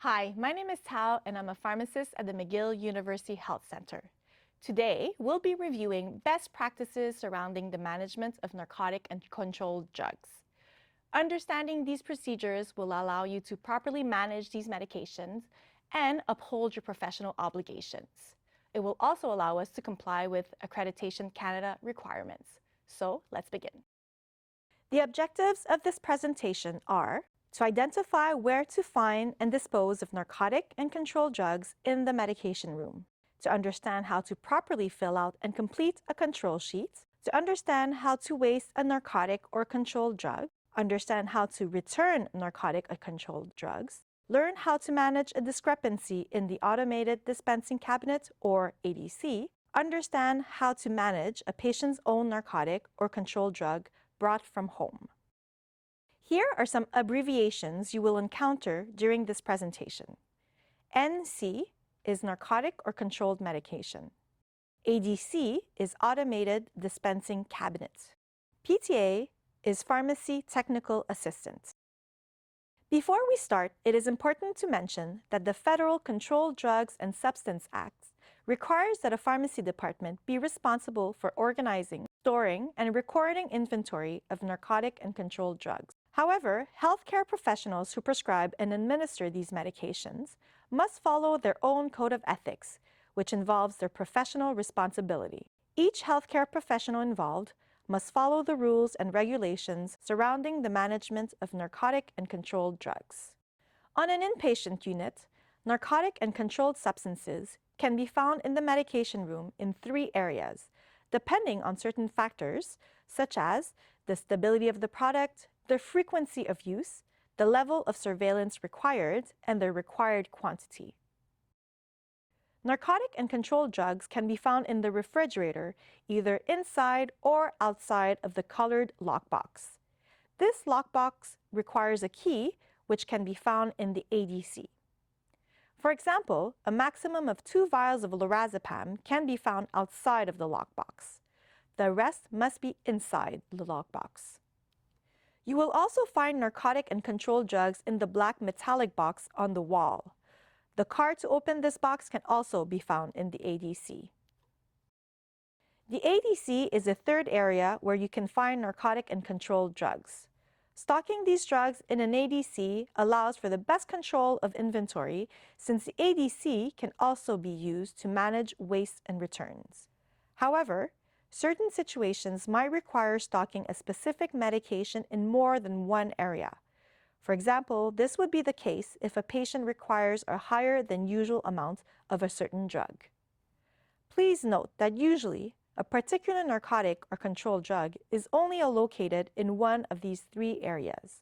Hi, my name is Tao and I'm a pharmacist at the McGill University Health Center. Today, we'll be reviewing best practices surrounding the management of narcotic and controlled drugs. Understanding these procedures will allow you to properly manage these medications and uphold your professional obligations. It will also allow us to comply with Accreditation Canada requirements. So let's begin. The objectives of this presentation are to identify where to find and dispose of narcotic and controlled drugs in the medication room, to understand how to properly fill out and complete a control sheet, to understand how to waste a narcotic or controlled drug, understand how to return narcotic or controlled drugs, learn how to manage a discrepancy in the automated dispensing cabinet or ADC, understand how to manage a patient's own narcotic or controlled drug brought from home. Here are some abbreviations you will encounter during this presentation. NC is narcotic or controlled medication. ADC is automated dispensing cabinet. PTA is pharmacy technical assistant. Before we start, it is important to mention that the Federal Controlled Drugs and Substance Act requires that a pharmacy department be responsible for organizing, storing, and recording inventory of narcotic and controlled drugs. However, healthcare professionals who prescribe and administer these medications must follow their own code of ethics, which involves their professional responsibility. Each healthcare professional involved must follow the rules and regulations surrounding the management of narcotic and controlled drugs. On an inpatient unit, narcotic and controlled substances can be found in the medication room in 3 areas, depending on certain factors such as the stability of the product, the frequency of use, the level of surveillance required, and the required quantity. Narcotic and controlled drugs can be found in the refrigerator, either inside or outside of the colored lockbox. This lockbox requires a key, which can be found in the ADC. For example, a maximum of 2 vials of lorazepam can be found outside of the lockbox. The rest must be inside the lockbox. You will also find narcotic and controlled drugs in the black metallic box on the wall. The card to open this box can also be found in the ADC. The ADC is a 3rd area where you can find narcotic and controlled drugs. Stocking these drugs in an ADC allows for the best control of inventory, since the ADC can also be used to manage waste and returns. However, certain situations might require stocking a specific medication in more than one area. For example, this would be the case if a patient requires a higher than usual amount of a certain drug. Please note that usually, a particular narcotic or controlled drug is only located in one of these 3 areas.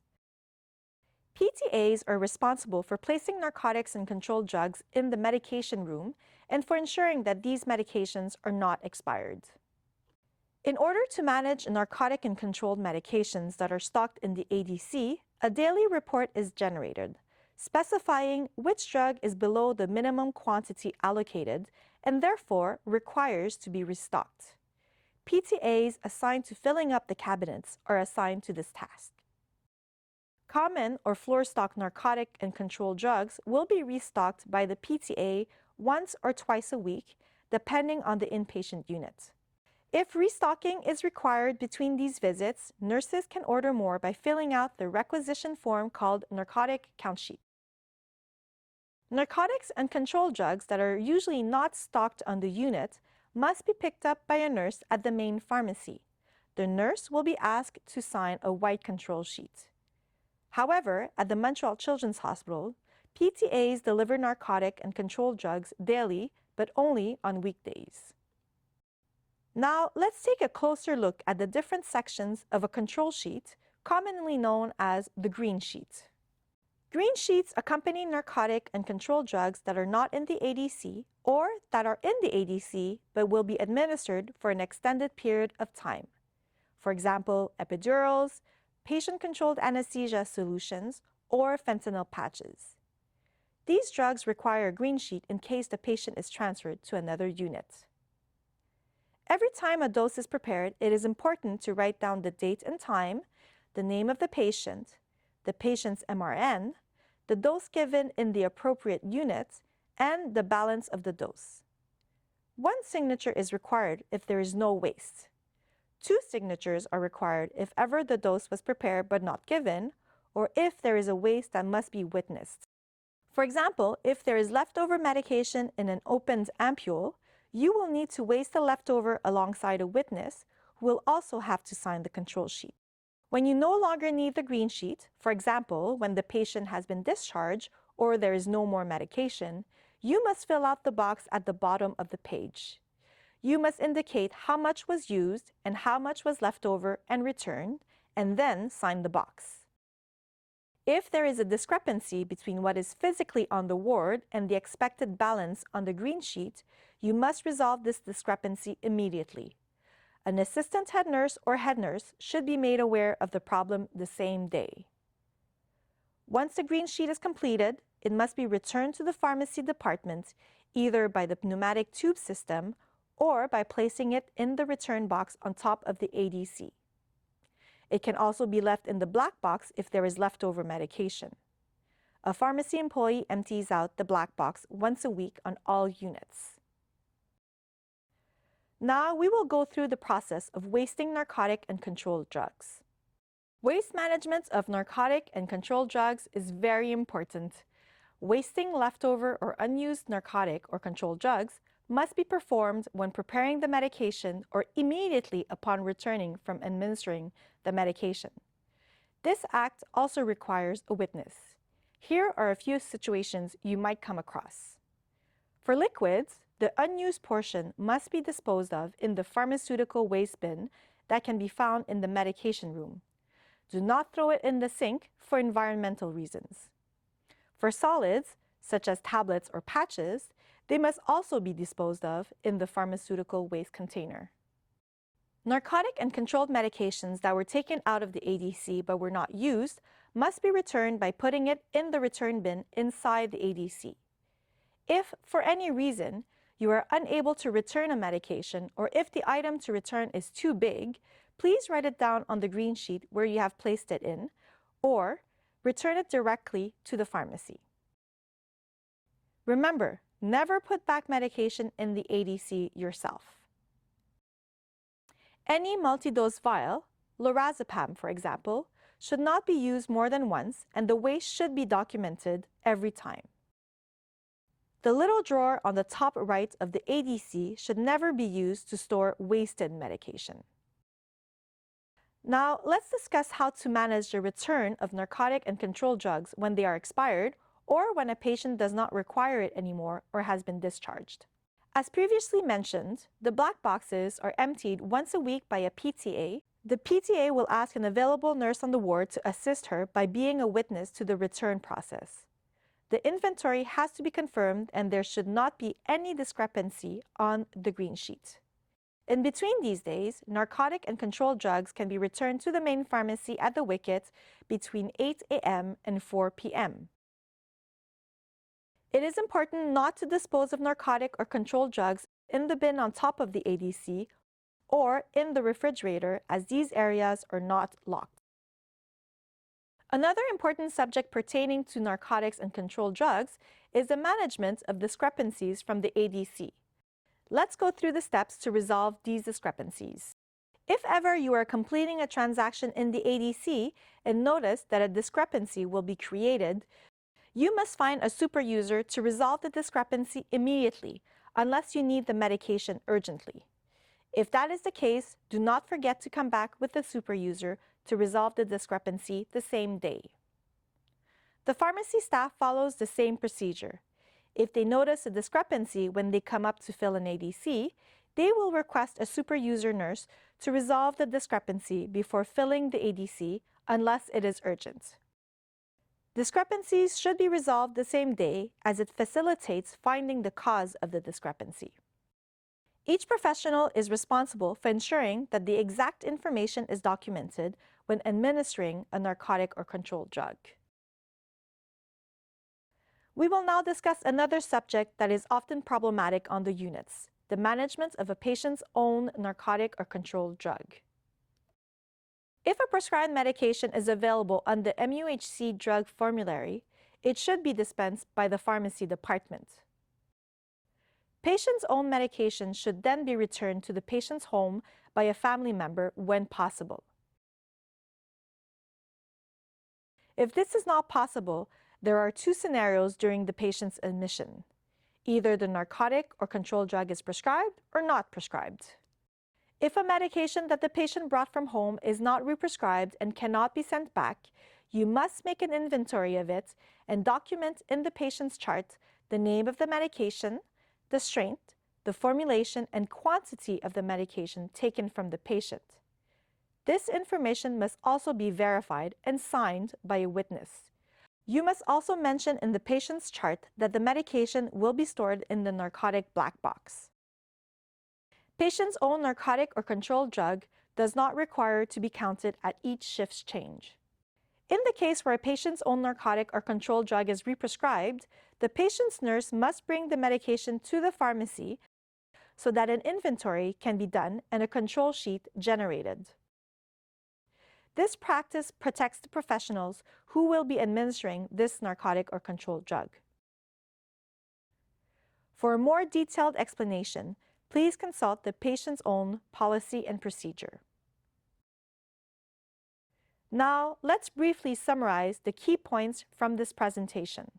PTAs are responsible for placing narcotics and controlled drugs in the medication room and for ensuring that these medications are not expired. In order to manage narcotic and controlled medications that are stocked in the ADC, a daily report is generated, specifying which drug is below the minimum quantity allocated and therefore requires to be restocked. PTAs assigned to filling up the cabinets are assigned to this task. Common or floor stock narcotic and controlled drugs will be restocked by the PTA once or twice a week, depending on the inpatient unit. If restocking is required between these visits, nurses can order more by filling out the requisition form called narcotic count sheet. Narcotics and controlled drugs that are usually not stocked on the unit must be picked up by a nurse at the main pharmacy. The nurse will be asked to sign a white control sheet. However, at the Montreal Children's Hospital, PTAs deliver narcotic and controlled drugs daily, but only on weekdays. Now, let's take a closer look at the different sections of a control sheet, commonly known as the green sheet. Green sheets accompany narcotic and controlled drugs that are not in the ADC or that are in the ADC but will be administered for an extended period of time. For example, epidurals, patient-controlled anesthesia solutions, or fentanyl patches. These drugs require a green sheet in case the patient is transferred to another unit. Every time a dose is prepared, it is important to write down the date and time, the name of the patient's MRN, the dose given in the appropriate unit, and the balance of the dose. One signature is required if there is no waste. Two signatures are required if ever the dose was prepared but not given, or if there is a waste that must be witnessed. For example, if there is leftover medication in an opened ampule, you will need to waste the leftover alongside a witness who will also have to sign the control sheet. When you no longer need the green sheet, for example, when the patient has been discharged or there is no more medication, you must fill out the box at the bottom of the page. You must indicate how much was used and how much was left over and returned, and then sign the box. If there is a discrepancy between what is physically on the ward and the expected balance on the green sheet, you must resolve this discrepancy immediately. An assistant head nurse or head nurse should be made aware of the problem the same day. Once the green sheet is completed, it must be returned to the pharmacy department either by the pneumatic tube system or by placing it in the return box on top of the ADC. It can also be left in the black box if there is leftover medication. A pharmacy employee empties out the black box once a week on all units. Now we will go through the process of wasting narcotic and controlled drugs. Waste management of narcotic and controlled drugs is very important. Wasting leftover or unused narcotic or controlled drugs must be performed when preparing the medication or immediately upon returning from administering the medication. This act also requires a witness. Here are a few situations you might come across. For liquids, the unused portion must be disposed of in the pharmaceutical waste bin that can be found in the medication room. Do not throw it in the sink for environmental reasons. For solids, such as tablets or patches, they must also be disposed of in the pharmaceutical waste container. Narcotic and controlled medications that were taken out of the ADC but were not used must be returned by putting it in the return bin inside the ADC. If, for any reason, you are unable to return a medication or if the item to return is too big, please write it down on the green sheet where you have placed it in, or return it directly to the pharmacy. Remember, never put back medication in the ADC yourself. Any multi-dose vial, lorazepam for example, should not be used more than once and the waste should be documented every time. The little drawer on the top right of the ADC should never be used to store wasted medication. Now, let's discuss how to manage the return of narcotic and controlled drugs when they are expired or when a patient does not require it anymore or has been discharged. As previously mentioned, the black boxes are emptied once a week by a PTA. The PTA will ask an available nurse on the ward to assist her by being a witness to the return process. The inventory has to be confirmed and there should not be any discrepancy on the green sheet. In between these days, narcotic and controlled drugs can be returned to the main pharmacy at the wicket between 8 a.m. and 4 p.m. It is important not to dispose of narcotic or controlled drugs in the bin on top of the ADC or in the refrigerator as these areas are not locked. Another important subject pertaining to narcotics and controlled drugs is the management of discrepancies from the ADC. Let's go through the steps to resolve these discrepancies. If ever you are completing a transaction in the ADC and notice that a discrepancy will be created, you must find a super user to resolve the discrepancy immediately, unless you need the medication urgently. If that is the case, do not forget to come back with the super user to resolve the discrepancy the same day. The pharmacy staff follows the same procedure. If they notice a discrepancy when they come up to fill an ADC, they will request a super user nurse to resolve the discrepancy before filling the ADC unless it is urgent. Discrepancies should be resolved the same day as it facilitates finding the cause of the discrepancy. Each professional is responsible for ensuring that the exact information is documented when administering a narcotic or controlled drug. We will now discuss another subject that is often problematic on the units, the management of a patient's own narcotic or controlled drug. If a prescribed medication is available on the MUHC drug formulary, It should be dispensed by the pharmacy department. Patient's own medication should then be returned to the patient's home by a family member when possible. If this is not possible, there are two scenarios during the patient's admission. Either the narcotic or controlled drug is prescribed or not prescribed. If a medication that the patient brought from home is not represcribed and cannot be sent back, you must make an inventory of it and document in the patient's chart the name of the medication, the strength, the formulation, and quantity of the medication taken from the patient. This information must also be verified and signed by a witness. You must also mention in the patient's chart that the medication will be stored in the narcotic black box. Patient's own narcotic or controlled drug does not require to be counted at each shift's change. In the case where a patient's own narcotic or controlled drug is represcribed, the patient's nurse must bring the medication to the pharmacy so that an inventory can be done and a control sheet generated. This practice protects the professionals who will be administering this narcotic or controlled drug. For a more detailed explanation, please consult the patient's own policy and procedure. Now, let's briefly summarize the key points from this presentation.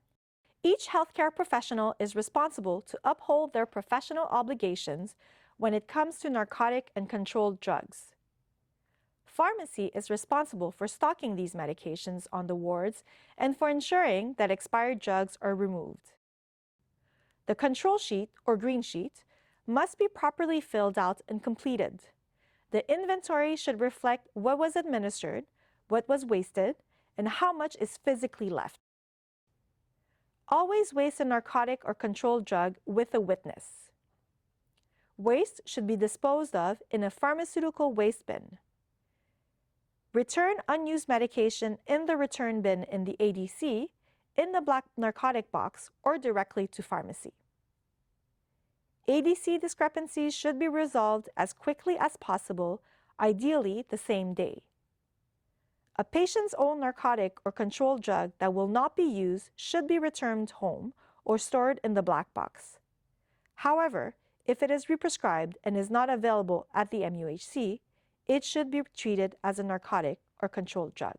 Each healthcare professional is responsible to uphold their professional obligations when it comes to narcotic and controlled drugs. Pharmacy is responsible for stocking these medications on the wards and for ensuring that expired drugs are removed. The control sheet, or green sheet, must be properly filled out and completed. The inventory should reflect what was administered, what was wasted, and how much is physically left. Always waste a narcotic or controlled drug with a witness. Waste should be disposed of in a pharmaceutical waste bin. Return unused medication in the return bin in the ADC, in the black narcotic box, or directly to pharmacy. ADC discrepancies should be resolved as quickly as possible, ideally the same day. A patient's own narcotic or controlled drug that will not be used should be returned home or stored in the black box. However, if it is represcribed and is not available at the MUHC, it should be treated as a narcotic or controlled drug.